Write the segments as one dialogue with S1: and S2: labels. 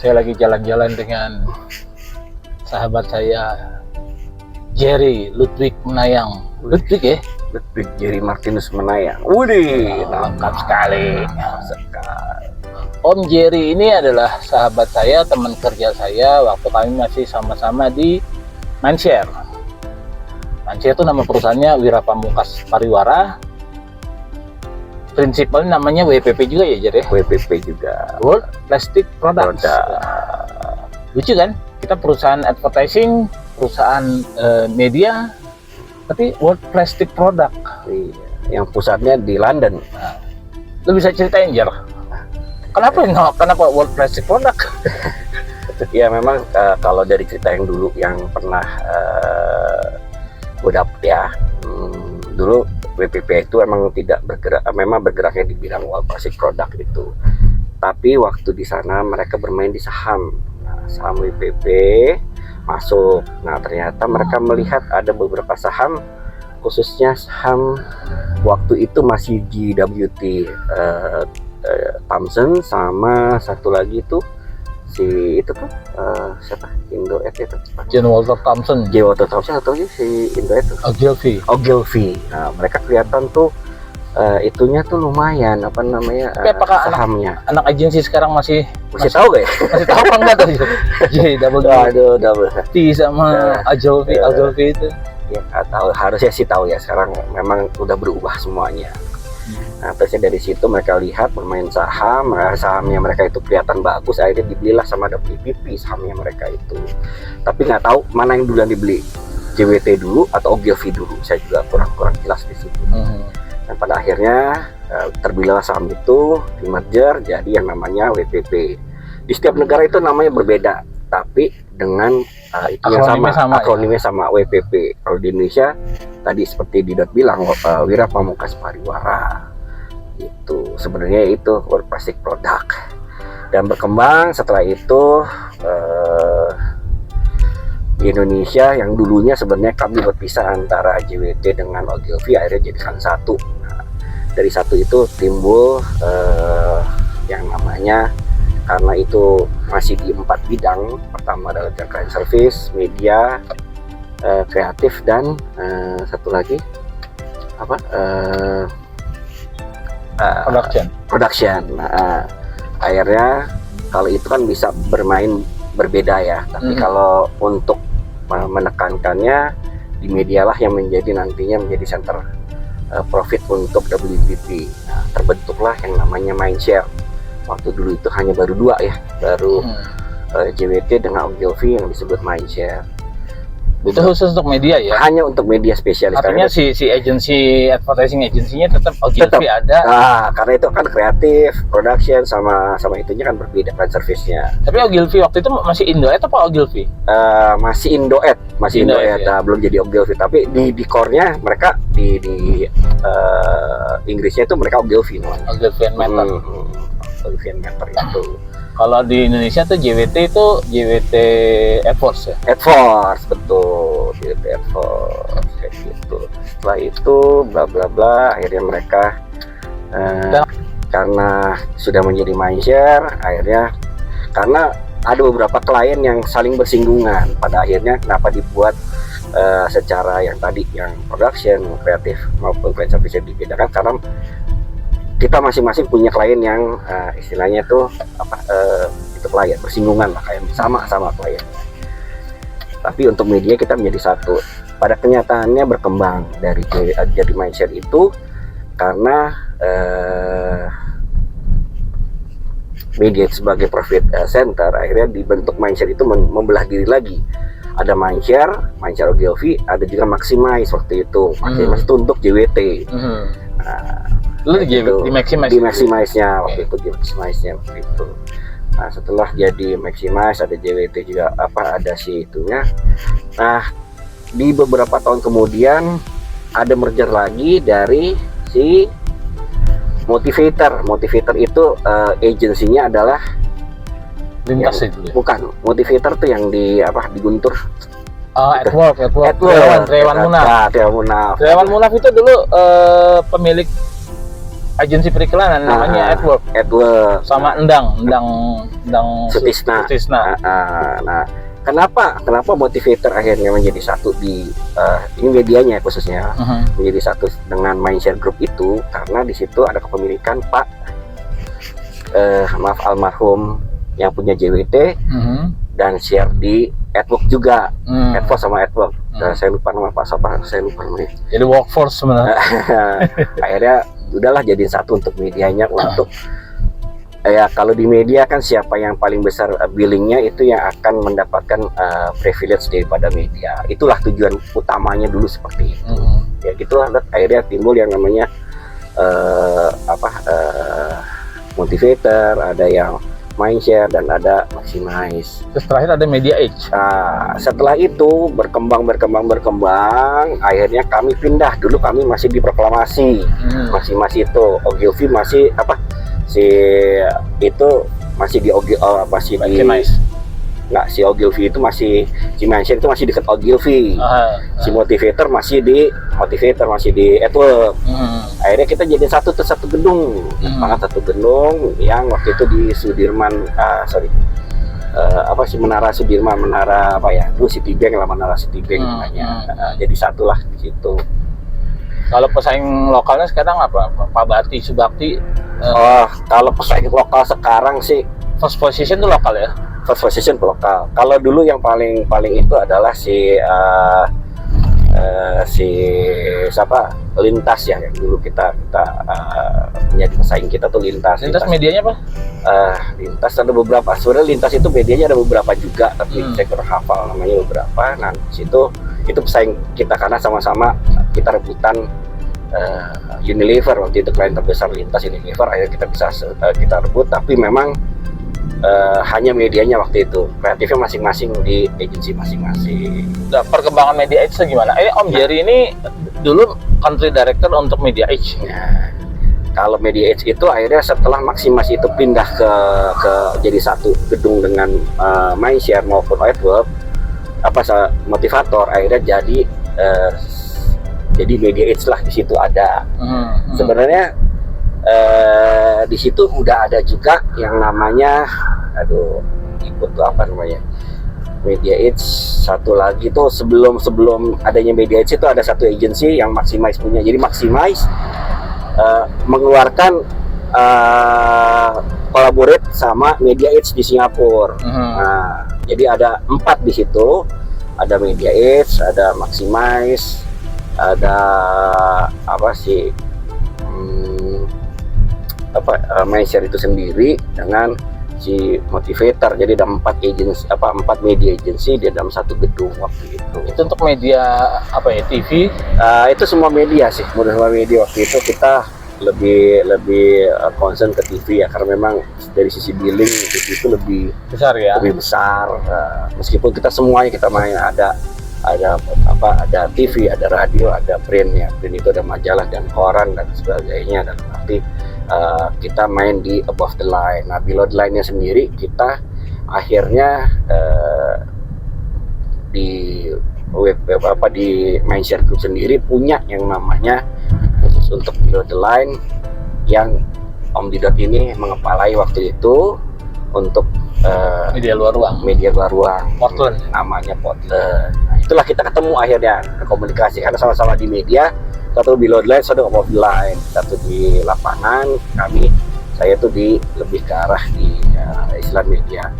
S1: saya lagi jalan-jalan dengan sahabat saya Jerry Ludwig Menayang. Ludwig ya?
S2: Ludwig Jerry Martinus Menayang. Widih,
S1: Lengkap sekali.
S2: sekali.
S1: Om Jerry ini adalah sahabat saya, teman kerja saya waktu kami masih sama-sama di Mindshare. Mindshare itu nama perusahaannya Wira Pamungkas Pariwara. Prinsipalnya namanya WPP juga ya, Jerry?
S2: WPP juga.
S1: World Plastic Products. Lucu kan? Kita perusahaan advertising, perusahaan media, tapi World Plastic Product.
S2: Iya, yang pusatnya di London.
S1: Lu bisa ceritain, Jer? Kenapa World Plastic Product?
S2: Ya memang kalau dari cerita yang dulu yang pernah gue dapet ya, dulu WPP itu emang tidak bergerak, memang bergeraknya di bidang World Plastic Product itu. Tapi waktu di sana mereka bermain di saham. Nah, saham WPP masuk. Nah, ternyata mereka melihat ada beberapa saham, khususnya saham waktu itu masih GWT Thomson, sama satu lagi itu si itu tuh siapa? Indoet itu.
S1: John Walter Thompson.
S2: J. Walter Thompson atau si Indoet itu? Ogilvy. Nah, mereka kelihatan tuh itunya tuh lumayan apa namanya sahamnya.
S1: Anak agensi sekarang masih
S2: Tahu gak ya?
S1: masih tahu apa enggak tuh?
S2: Double
S1: T sama Ogilvy itu.
S2: Ya nggak tahu, harusnya sih tahu ya, sekarang memang udah berubah semuanya. Nah, terusnya dari situ mereka lihat bermain saham, sahamnya mereka itu kelihatan bagus, akhirnya dibelilah sama WPP sahamnya mereka itu. Tapi nggak tahu mana yang duluan dibeli, JWT dulu atau Ogilvy dulu, saya juga kurang jelas di situ. Dan pada akhirnya terbelilah saham itu, di merger jadi yang namanya WPP. Di setiap negara itu namanya berbeda, tapi dengan itu yang akronimnya sama WPP. Kalau di Indonesia tadi seperti Didot bilang, Wira Pamungkas Pariwara. Itu sebenarnya itu World Plastic Product. Dan berkembang setelah itu di Indonesia yang dulunya sebenarnya kami berpisah antara JWT dengan Ogilvy, akhirnya jadikan satu. Nah, dari satu itu timbul yang namanya, karena itu masih di 4 bidang. Pertama adalah client service, media, kreatif, dan satu lagi apa? Production. Nah, akhirnya kalau itu kan bisa bermain berbeda ya. Tapi kalau untuk menekankannya, di medialah yang menjadi nantinya menjadi center profit untuk WPP. Nah, terbentuklah yang namanya Mindshare. Waktu dulu itu hanya baru 2 ya, baru JWT dengan Ogilvy yang disebut Mindshare.
S1: Itu khusus untuk media ya?
S2: Hanya untuk media spesialis.
S1: Artinya si agensi advertising agensinya tetap Ogilvy ada.
S2: Karena itu kan kreatif, production sama itunya kan berbeda kan service-nya.
S1: Tapi Ogilvy waktu itu masih Indoet apa Ogilvy?
S2: Masih Indoet ya. Belum jadi Ogilvy, tapi di core-nya mereka di Inggrisnya itu mereka Ogilvy namanya.
S1: Ogilvy and Mather.
S2: Ogilvy and Mather itu.
S1: Kalau di Indonesia tuh JWT itu JWT Adforce ya?
S2: Adforce, betul. JWT Adforce kayak gitu. Setelah itu bla bla bla, akhirnya mereka karena sudah menjadi Mindshare, akhirnya karena ada beberapa klien yang saling bersinggungan, pada akhirnya kenapa dibuat secara yang tadi yang production, kreatif maupun client service dibedakan, karena kita masing-masing punya klien yang istilahnya tuh itu klien bersinggungan lah, kayak sama klien. Tapi untuk media kita menjadi satu. Pada kenyataannya berkembang dari jadi Mindshare itu karena media sebagai profit center, akhirnya dibentuk Mindshare itu membelah diri lagi. Ada Mindshare Ogilvy, ada juga Maximize waktu itu. Maximize itu untuk JWT.
S1: Lu di
S2: Maximize-nya waktu itu. Nah, setelah jadi Maximize ada JWT juga ada si itunya. Nah, di beberapa tahun kemudian ada merger lagi dari si Motivator itu agensinya adalah
S1: Lintas itu ya?
S2: Bukan, Motivator tuh yang di Guntur.
S1: Adwork. Trewan Munaf.
S2: Trewan Munaf.
S1: Trewan Munaf itu dulu pemilik agensi periklanan namanya Edward sama Endang
S2: Sutisna. Nah, kenapa motivator akhirnya menjadi satu di ini medianya khususnya menjadi satu dengan Mindshare Group itu karena di situ ada kepemilikan Pak almarhum yang punya JWT dan share di Edward juga, Edward sama Edward. Saya lupa nama Pak siapa, saya lupa namanya.
S1: Jadi workforce sebenarnya.
S2: Akhirnya udahlah jadiin satu untuk medianya untuk ya kalau di media kan siapa yang paling besar billingnya itu yang akan mendapatkan privilege daripada media. Itulah tujuan utamanya dulu seperti itu. Ya gitulah, akhirnya timbul yang namanya motivator, ada yang Mindshare dan ada Maximize.
S1: Terus terakhir ada Media Age.
S2: Nah, setelah itu berkembang, akhirnya kami pindah. Dulu kami masih di Proklamasi, masih itu Ogilvy masih masih di
S1: Maximize.
S2: Nggak, si Ogilvy itu masih, si Mindshare itu masih dekat Ogilvy. Si Motivator masih di Edward. Akhirnya kita jadi satu gedung, satu gedung yang waktu itu di Sudirman, Menara Sudirman, Menara apa ya? Dulu Citibank lah, Menara Citibank namanya. Jadi satu lah di situ.
S1: Kalau pesaing lokalnya sekarang apa? Pak Bati, Subakti.
S2: Kalau pesaing lokal sekarang sih
S1: First position itu lokal ya?
S2: First position lokal. Kalau dulu yang paling itu adalah si siapa? Lintas ya, yang dulu kita menjadi pesaing kita tuh Lintas.
S1: Lintas medianya apa?
S2: Lintas ada beberapa. Sebenarnya Lintas itu medianya ada beberapa juga, tapi saya kurang hafal namanya beberapa. Nah, situ itu pesaing kita karena sama-sama kita rebutan Unilever waktu itu, klien terbesar Lintas Unilever. Akhirnya kita bisa kita rebut, tapi memang hanya medianya waktu itu, kreatifnya masing-masing di agensi masing-masing.
S1: Nah, perkembangan Media Age gimana? Om Jerry ini dulu country director untuk Media Age.
S2: Nah, kalau Media Age itu akhirnya setelah Maximize itu pindah ke jadi satu gedung dengan Mindshare maupun Edward, motivator, akhirnya jadi Media Age lah di situ ada. Sebenarnya di situ udah ada juga yang namanya Media Age. Satu lagi tuh sebelum adanya Media Age itu ada satu agensi yang Maximize punya. Jadi Maximize mengeluarkan collaborate sama Media Age di Singapura. Nah, jadi ada 4 di situ. Ada Media Age, ada Maximize, ada Mindshare itu sendiri dengan si Motivator. Jadi ada 4 media agency di dalam satu gedung waktu itu.
S1: Itu untuk media apa ya, TV?
S2: Itu semua media sih, semua media. Waktu itu kita lebih concern ke TV ya, karena memang dari sisi billing TV itu lebih
S1: besar ya.
S2: Lebih besar. Meskipun kita semuanya kita main ada TV, ada radio, ada print ya. Print itu ada majalah dan koran dan sebagainya, dan nanti kita main di above the line. Nah, below the line-nya sendiri kita akhirnya di Mindshare Group sendiri punya yang namanya khusus untuk below the line yang Om Didot ini mengepalai waktu itu untuk
S1: media luar ruang. Portland.
S2: Namanya Portland. Nah, itulah kita ketemu akhirnya komunikasi karena sama-sama di media. Satu below the line, satu above the line, satu di lapangan. Saya tuh lebih ke arah di Islam media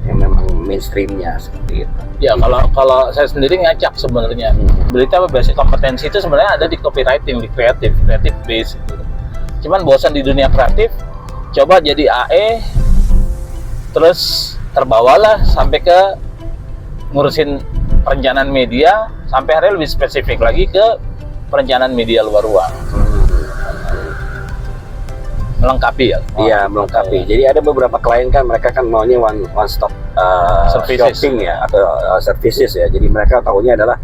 S2: yang memang mainstreamnya seperti itu.
S1: Ya, kalau saya sendiri ngacak sebenarnya. Berita basic kompetensi itu sebenarnya ada di copywriting, di kreatif base gitu. Cuman bosan di dunia kreatif, coba jadi AE, terus terbawalah sampai ke ngurusin perencanaan media, sampai akhirnya lebih spesifik lagi ke perencanaan media luar ruang. Melengkapi ya?
S2: Iya, melengkapi. Jadi ada beberapa klien kan, mereka kan maunya one stop shopping ya, atau services ya. Jadi mereka tahunya adalah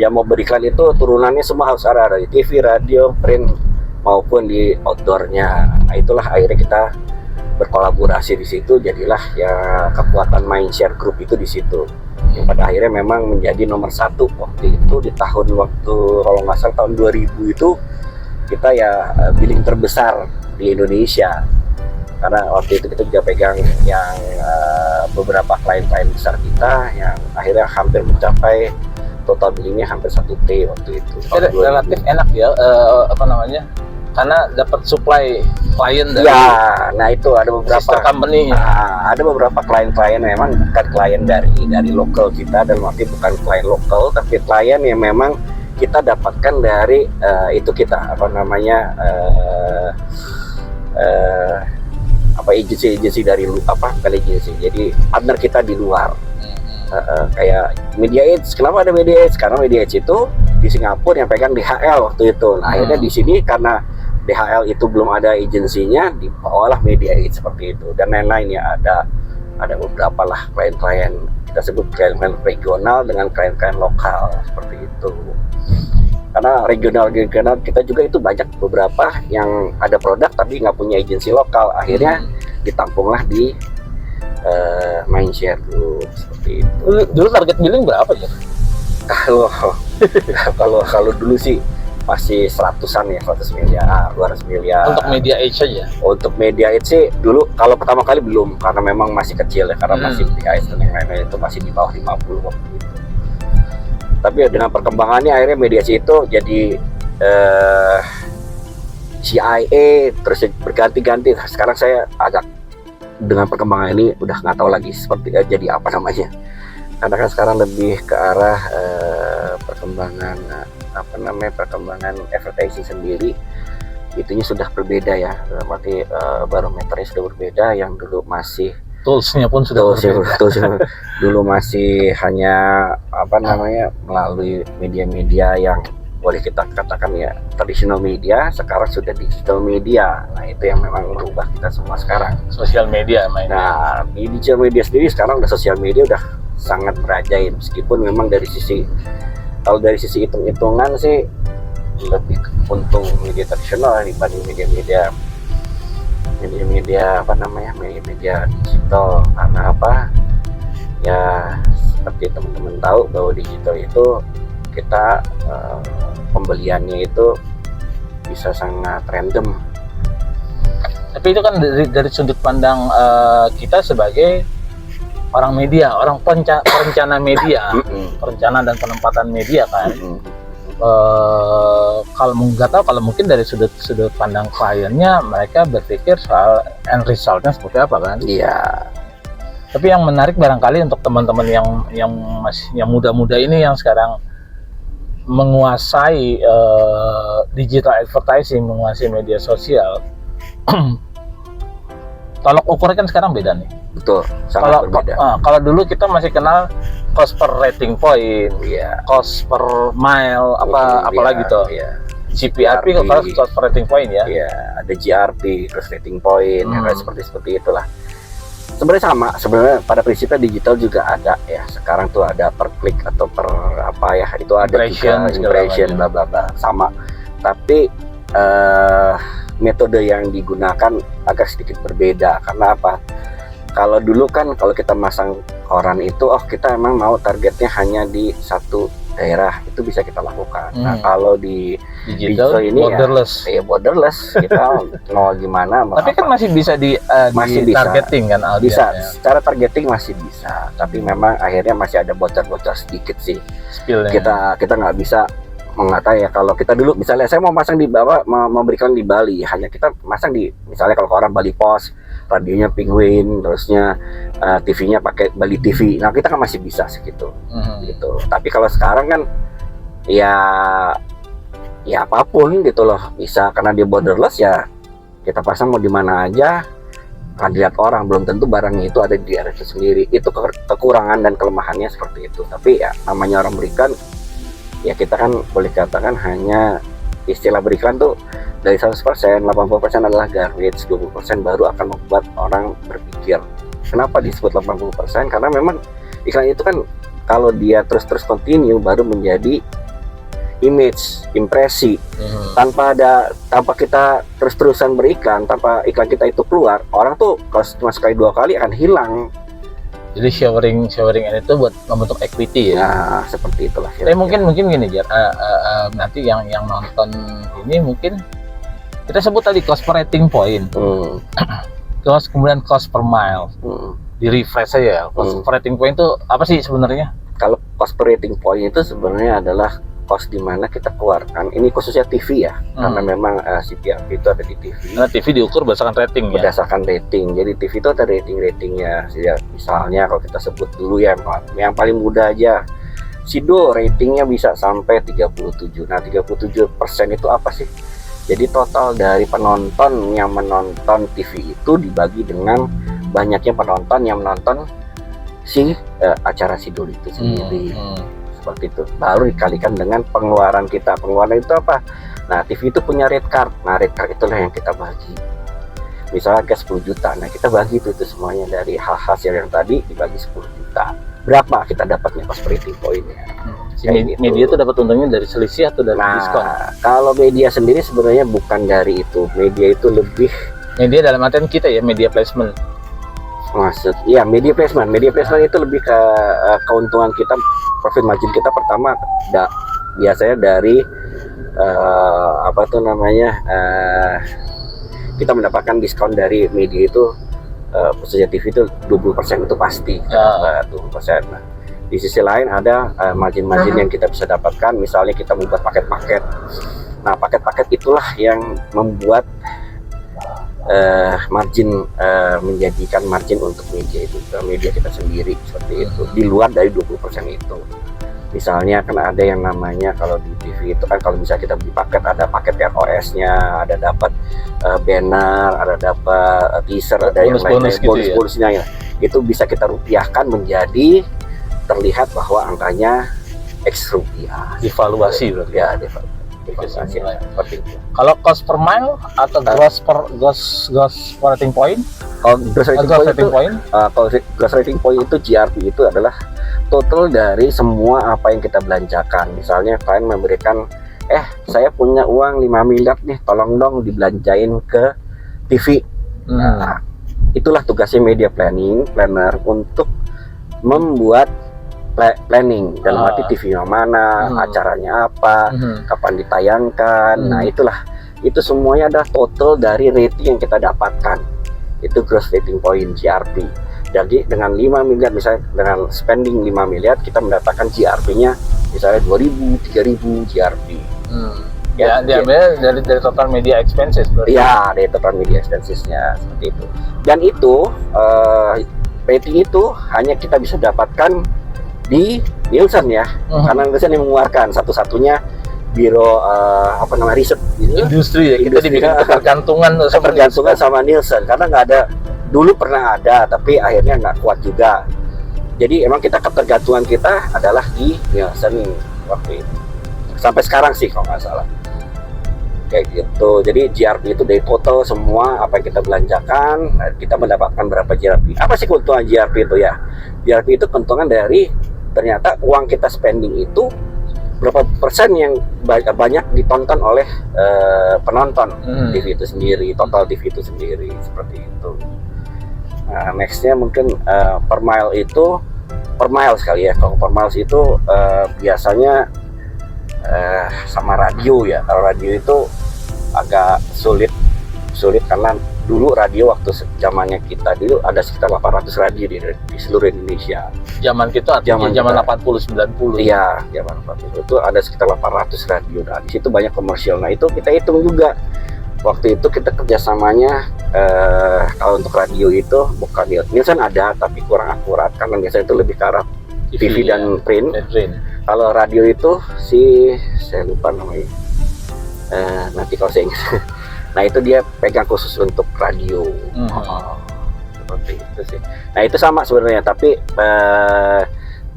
S2: yang mau beriklan itu turunannya semua harus ada di TV, radio, print maupun di outdoornya. Nah, itulah akhirnya kita berkolaborasi di situ, jadilah ya kekuatan Mindshare Group itu di situ. Yang pada akhirnya memang menjadi nomor 1 waktu itu di tahun kalau nggak salah tahun 2000 itu kita ya billing terbesar di Indonesia, karena waktu itu kita juga pegang yang beberapa klien-klien besar kita yang akhirnya hampir mencapai total billingnya hampir 1 T waktu itu.
S1: Relatif enak ya, apa namanya, karena dapat supply klien dari
S2: ya, nah itu ada beberapa
S1: sister company.
S2: ada beberapa klien-klien memang bukan klien dari lokal kita, dan waktu bukan klien lokal tapi klien yang memang kita dapatkan dari itu kita apa namanya agensi dari apa kali agensi, jadi partner kita di luar. Kayak Media Age. Kenapa ada Media Age? Karena Media Age itu di Singapura yang pegang DHL waktu itu. Nah, akhirnya di sini karena DHL itu belum ada agensinya, dibawalah Media Age seperti itu, dan lain-lain ya. Ada beberapa lah klien-klien, kita sebut klien-klien regional dengan klien-klien lokal seperti itu. Karena regional kita juga itu banyak beberapa yang ada produk tapi nggak punya agensi lokal, akhirnya ditampunglah di Mindshare dulu seperti itu.
S1: Dulu target billing berapa ya?
S2: Kalau dulu sih masih 100-an ya, 100 miliar, 200 miliar.
S1: Untuk Media Age aja? Untuk
S2: Media Age sih dulu kalau pertama kali belum, karena memang masih kecil ya, karena masih PKS dan yang lain-lain itu masih di bawah 50 waktu itu. Tapi dengan perkembangannya akhirnya Media Age itu jadi CIA, terus berganti-ganti. Sekarang saya agak dengan perkembangan ini udah nggak tahu lagi seperti jadi apa namanya, karena kan sekarang lebih ke arah perkembangan perkembangan advertising sendiri, itunya sudah berbeda ya, berarti barometernya sudah berbeda. Yang dulu masih
S1: toolsnya pun sudah berbeda.
S2: Dulu masih hanya melalui media-media yang boleh kita katakan ya traditional media, sekarang sudah digital media. Nah, itu yang memang merubah kita semua sekarang.
S1: Sosial media mainnya.
S2: Nah, di digital media sendiri sekarang udah sosial media udah sangat merajai, meskipun memang dari sisi hitung-hitungan sih lebih untung media tradisional dibanding media-media digital. Karena apa? Ya seperti teman-teman tahu bahwa digital itu kita pembeliannya itu bisa sangat random.
S1: Tapi itu kan dari sudut pandang kita sebagai orang media, orang perencana media, perencana dan penempatan media kan. Kalau nggak tahu, kalau mungkin dari sudut pandang kliennya, mereka berpikir soal end resultnya seperti apa kan?
S2: Iya.
S1: Tapi yang menarik barangkali untuk teman-teman yang muda-muda ini yang sekarang menguasai digital advertising, menguasai media sosial, tolok ukurnya kan sekarang beda nih.
S2: Betul, sangat berbeda.
S1: Kalau dulu kita masih kenal cost per rating point, cost per mile, apalagi tuh. CPRP, cost per rating point ya.
S2: Iya, ada GRP, cost rating point, seperti itulah. Sebenarnya sama, sebenarnya pada prinsipnya digital juga ada ya. Sekarang tuh ada per klik atau per apa ya, itu ada impression bla bla bla, sama. Tapi metode yang digunakan agak sedikit berbeda. Karena apa? Kalau dulu kan kalau kita masang koran itu, kita emang mau targetnya hanya di satu daerah, itu bisa kita lakukan. Nah, kalau di digital ini
S1: borderless.
S2: Borderless, kita mau gimana.
S1: Tapi kan masih bisa
S2: masih
S1: targeting kan,
S2: bisa. Secara targeting masih bisa, tapi memang akhirnya masih ada bocor-bocor sedikit sih. Kita nggak bisa mengatakan ya, kalau kita dulu misalnya saya mau masang di bawah, memberikan di Bali, hanya kita masang di, misalnya kalau orang Bali Pos, radionya Penguin, terusnya TV-nya pakai Bali TV. Nah, kita kan masih bisa segitu, gitu. Tapi kalau sekarang kan ya apapun gitu loh bisa, karena dia borderless ya kita pasang mau di mana aja, akan dilihat orang. Belum tentu barangnya itu ada di daerah itu sendiri. Itu kekurangan dan kelemahannya seperti itu. Tapi ya namanya orang berikan, ya kita kan boleh katakan hanya istilah beriklan tuh dari 100%, 80% adalah garbage, 20% baru akan membuat orang berpikir. Kenapa disebut 80%? Karena memang iklan itu kan kalau dia terus continue baru menjadi image, impresi. Tanpa kita terus-terusan berikan, tanpa iklan kita itu keluar, orang tuh kalau cuma sekali dua kali akan hilang.
S1: Jadi sharing itu buat membentuk equity ya.
S2: Nah, seperti itulah.
S1: Tapi mungkin gini ya, nanti yang nonton ini mungkin Kita sebut tadi cost per rating point, kemudian cost per mile. Di refresh saja, cost per rating point itu apa sih sebenarnya?
S2: Kalau cost per rating point itu sebenarnya adalah cost di mana kita keluarkan. Ini khususnya TV ya, karena memang CPRP itu ada di TV.
S1: Karena TV diukur berdasarkan rating ya.
S2: Berdasarkan rating. Jadi TV itu ada ratingnya. Misalnya kalau kita sebut dulu ya, yang paling mudah aja, Sido ratingnya bisa sampai 37. Nah 37% itu apa sih? Jadi total dari penonton yang menonton TV itu dibagi dengan banyaknya penonton yang menonton si acara Sidul itu sendiri. Seperti itu. Baru dikalikan dengan pengeluaran kita. Pengeluaran itu apa? Nah, TV itu punya rate card. Nah, rate card itulah yang kita bagi. Misalnya ke 10 juta. Nah, kita bagi itu semuanya dari hasil yang tadi dibagi 10 juta. Berapa kita dapatnya cost per rating point-nya?
S1: Media itu dapat untungnya dari selisih atau dari diskon?
S2: Kalau media sendiri sebenarnya bukan dari itu. Media itu lebih
S1: media dalam artian kita ya, media placement.
S2: Iya, media placement itu lebih ke keuntungan kita, profit margin kita pertama biasanya dari kita mendapatkan diskon dari media itu, khususnya TV itu 20% itu pasti. 20%. Nah, di sisi lain ada margin yang kita bisa dapatkan, misalnya kita membuat paket-paket. Nah, paket-paket itulah yang membuat menjadikan margin untuk media kita sendiri, seperti itu, di luar dari 20% itu. Misalnya kan ada yang namanya, kalau di TV itu kan kalau misalnya kita beli paket, ada paket ROS-nya, ada dapat banner, ada dapat teaser, ada yang lain bonus-bonusnya ya. Itu bisa kita rupiahkan menjadi terlihat bahwa angkanya X rupiah.
S1: Devaluasi berarti ya.
S2: Seperti itu.
S1: Kalau cost per mile atau gross rating point?
S2: Kalau gross rating point itu GRP itu adalah total dari semua apa yang kita belanjakan. Misalnya klien memberikan, saya punya uang 5 miliar nih, tolong dong dibelanjain ke TV. Nah, itulah tugasnya media planner untuk membuat planning dalam arti TV yang mana, acaranya apa, kapan ditayangkan. Nah, itu semuanya adalah total dari rating yang kita dapatkan. Itu gross rating point GRP. Jadi dengan 5 miliar, misalnya dengan spending 5 miliar, kita mendapatkan GRP-nya misalnya 2.000, 3.000 GRP.
S1: Ya, diambil dari total media expenses berarti.
S2: Iya, dari total media expenses-nya, seperti itu. Dan itu rating itu hanya kita bisa dapatkan di Nielsen ya, karena Nielsen yang mengeluarkan, satu-satunya biro riset gitu.
S1: Industri ya, kita dibikin ketergantungan
S2: sama Nielsen, karena nggak ada, dulu pernah ada tapi akhirnya nggak kuat juga. Jadi emang kita ketergantungan kita adalah di Nielsen waktu itu, sampai sekarang sih kalau nggak salah kayak gitu. Jadi GRP itu dari total semua apa yang kita belanjakan, kita mendapatkan berapa GRP. Apa sih keuntungan GRP itu ya? GRP itu keuntungan dari ternyata uang kita spending itu berapa persen yang banyak ditonton oleh penonton TV itu sendiri, total TV itu sendiri, seperti itu. Nah, nextnya mungkin per mile sekali ya. Kalau per miles itu biasanya sama radio ya. Kalau radio itu agak sulit karena dulu radio waktu zamannya kita dulu ada sekitar 800 radio di seluruh Indonesia.
S1: Zaman kita zaman 80 90.
S2: Iya, zaman 80 itu ada sekitar 800 radio. Nah, di situ banyak komersial. Nah, itu kita hitung juga. Waktu itu kita kerjasamanya kalau untuk radio itu bukan Nielsen ada tapi kurang akurat karena biasanya itu lebih ke arah TV dan print. Kalau radio itu saya lupa namanya. Nanti kalau saya ingat. Nah, itu dia pegang khusus untuk radio. Seperti itu sih. Nah, itu sama sebenarnya, tapi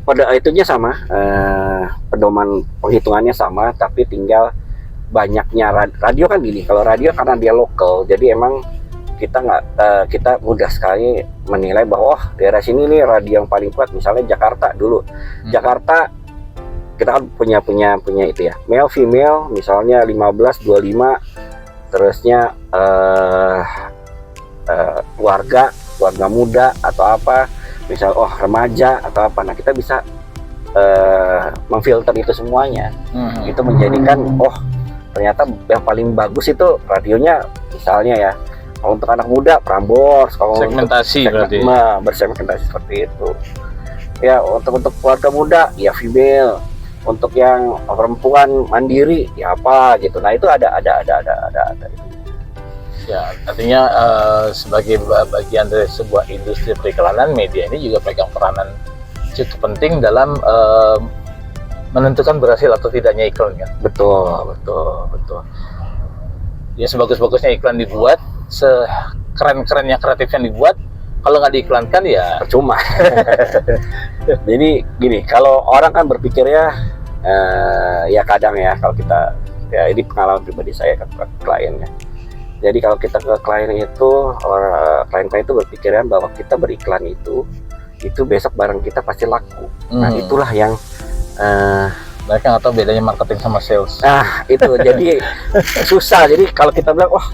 S2: pada itunya sama, pedoman penghitungannya sama, tapi tinggal banyaknya radio kan gini. Kalau radio karena dia lokal, jadi emang kita mudah sekali menilai bahwa daerah sini nih radio yang paling kuat. Misalnya Jakarta dulu. Jakarta kita kan punya itu ya, male female misalnya 15 25, terusnya keluarga muda atau apa, misal remaja atau apa. Nah, kita bisa memfilter itu semuanya. Itu menjadikan ternyata yang paling bagus itu radionya misalnya ya, kalau untuk anak muda Prambors, kalau
S1: Segmentasi berarti.
S2: bersegmentasi seperti itu. Ya untuk keluarga muda ya female, untuk yang perempuan mandiri ya apa gitu. Nah itu ada.
S1: Ya, artinya sebagai bagian dari sebuah industri periklanan, media ini juga pegang peranan cukup penting dalam menentukan berhasil atau tidaknya iklan kan.
S2: Betul.
S1: Ya sebagus-bagusnya iklan dibuat, sekeren-kerennya kreatif yang dibuat, kalau nggak diiklankan ya
S2: Percuma. Jadi gini, kalau orang kan berpikirnya ya kadang ya, kalau kita ya ini pengalaman pribadi saya ke klien ya. Jadi kalau kita ke klien itu, klien-klien itu berpikiran bahwa kita beriklan itu besok barang kita pasti laku. Nah itulah yang
S1: mereka nggak tahu bedanya marketing sama sales.
S2: Nah itu jadi susah. Jadi kalau kita bilang wah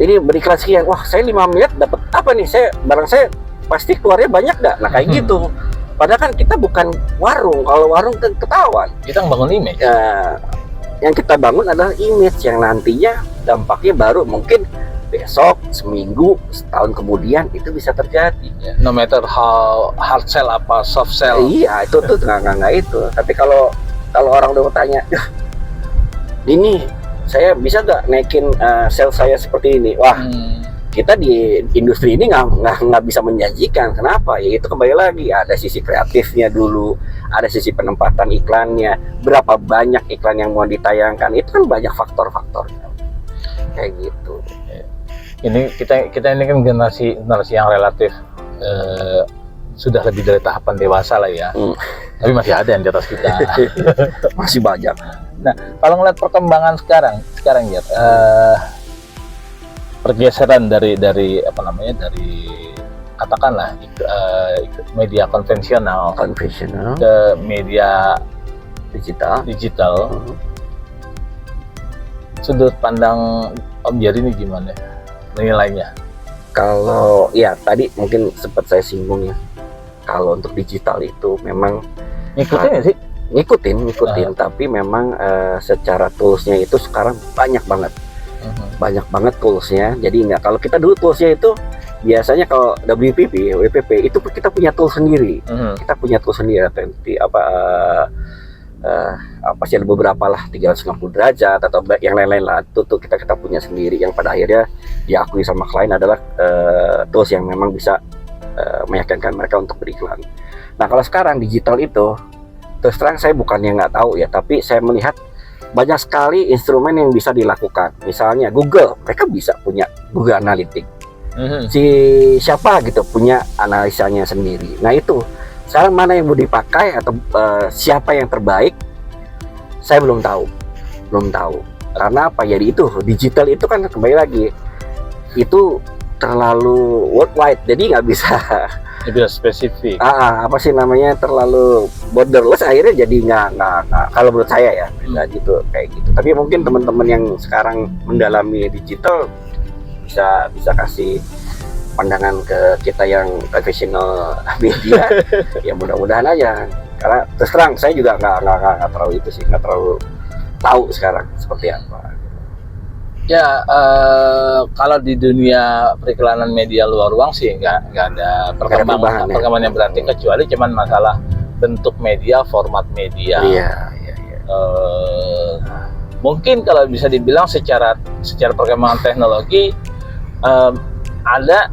S2: ini beriklan sekian, wah saya 5 miliar dapat apa nih, barang saya pasti keluarnya banyak nggak? Nah kayak gitu. Padahal kan kita bukan warung. Kalau warung kan ketahuan.
S1: Kita membangun image.
S2: Yang kita bangun adalah image yang nantinya dampaknya baru mungkin besok, seminggu, setahun kemudian itu bisa terjadi.
S1: No matter how hard sell apa soft sell.
S2: Iya itu tuh nggak itu. Tapi kalau orang udah bertanya, ini saya bisa nggak naikin sales saya seperti ini? Wah, kita di industri ini nggak bisa menjanjikan. Kenapa? Ya itu kembali lagi ada sisi kreatifnya dulu, ada sisi penempatan iklannya, berapa banyak iklan yang mau ditayangkan, itu kan banyak faktor-faktornya. Kayak gitu.
S1: Ini kita ini kan generasi yang relatif sudah lebih dari tahapan dewasa lah ya. Tapi masih ada yang di atas kita.
S2: Masih banyak.
S1: Nah, kalau ngeliat perkembangan sekarang ya pergeseran dari katakanlah media konvensional ke media digital. Sudut pandang Om Jerry ini gimana nilainya?
S2: Kalau ya tadi mungkin sempat saya singgung ya, kalau untuk digital itu memang
S1: ngikutin nggak sih?
S2: Ngikutin, tapi memang secara toolsnya itu sekarang banyak banget toolsnya. Jadi nggak, kalau kita dulu toolsnya itu biasanya kalau WPP itu kita punya tool sendiri. Kita punya tool sendiri apa sih, ada beberapa lah, 360 derajat atau yang lain-lain lah, itu tuh kita punya sendiri, yang pada akhirnya diakui sama klien adalah tools yang memang bisa meyakinkan mereka untuk beriklan. Nah kalau sekarang digital itu, terus terang saya bukannya nggak tahu ya, tapi saya melihat banyak sekali instrumen yang bisa dilakukan. Misalnya Google, mereka bisa punya Google Analytics. Si siapa gitu punya analisanya sendiri. Nah itu sekarang mana yang mau dipakai atau siapa yang terbaik, saya belum tahu. Karena apa? Jadi itu digital itu kan kembali lagi itu terlalu worldwide, jadi nggak bisa
S1: spesifik.
S2: Apa sih namanya, terlalu borderless, akhirnya jadi nggak. Kalau menurut saya ya pribadi itu kayak gitu. Tapi mungkin teman-teman yang sekarang mendalami digital bisa kasih pandangan ke kita yang profesional media. Ya mudah-mudahan aja, karena terus terang saya juga nggak terlalu itu sih, nggak terlalu tahu sekarang seperti apa.
S1: Ya kalau di dunia periklanan media luar ruang sih nggak ada perkembangan yang berarti, kecuali cuman masalah bentuk media, format media.
S2: Iya.
S1: Mungkin kalau bisa dibilang secara perkembangan teknologi ada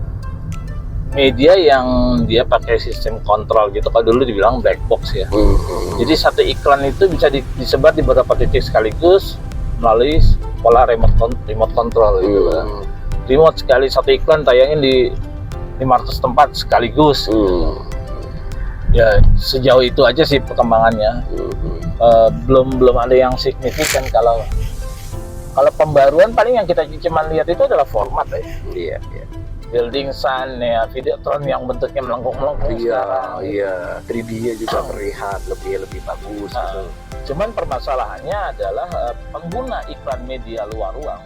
S1: media yang dia pakai sistem kontrol gitu. Kalau dulu dibilang black box ya. Jadi satu iklan itu bisa disebar di beberapa titik sekaligus melalui pola remote control gitu kan. Remote sekali satu iklan tayangin di 500 tempat sekaligus. Ya sejauh itu aja sih perkembangannya. Belum ada yang signifikan. Kalau pembaruan paling yang kita cuma lihat itu adalah format ya.
S2: Iya.
S1: Building Sun ya, Videotron yang bentuknya melengkung-melengkung.
S2: Iya. 3D-nya juga terlihat lebih bagus gitu.
S1: Cuman permasalahannya adalah pengguna iklan media luar ruang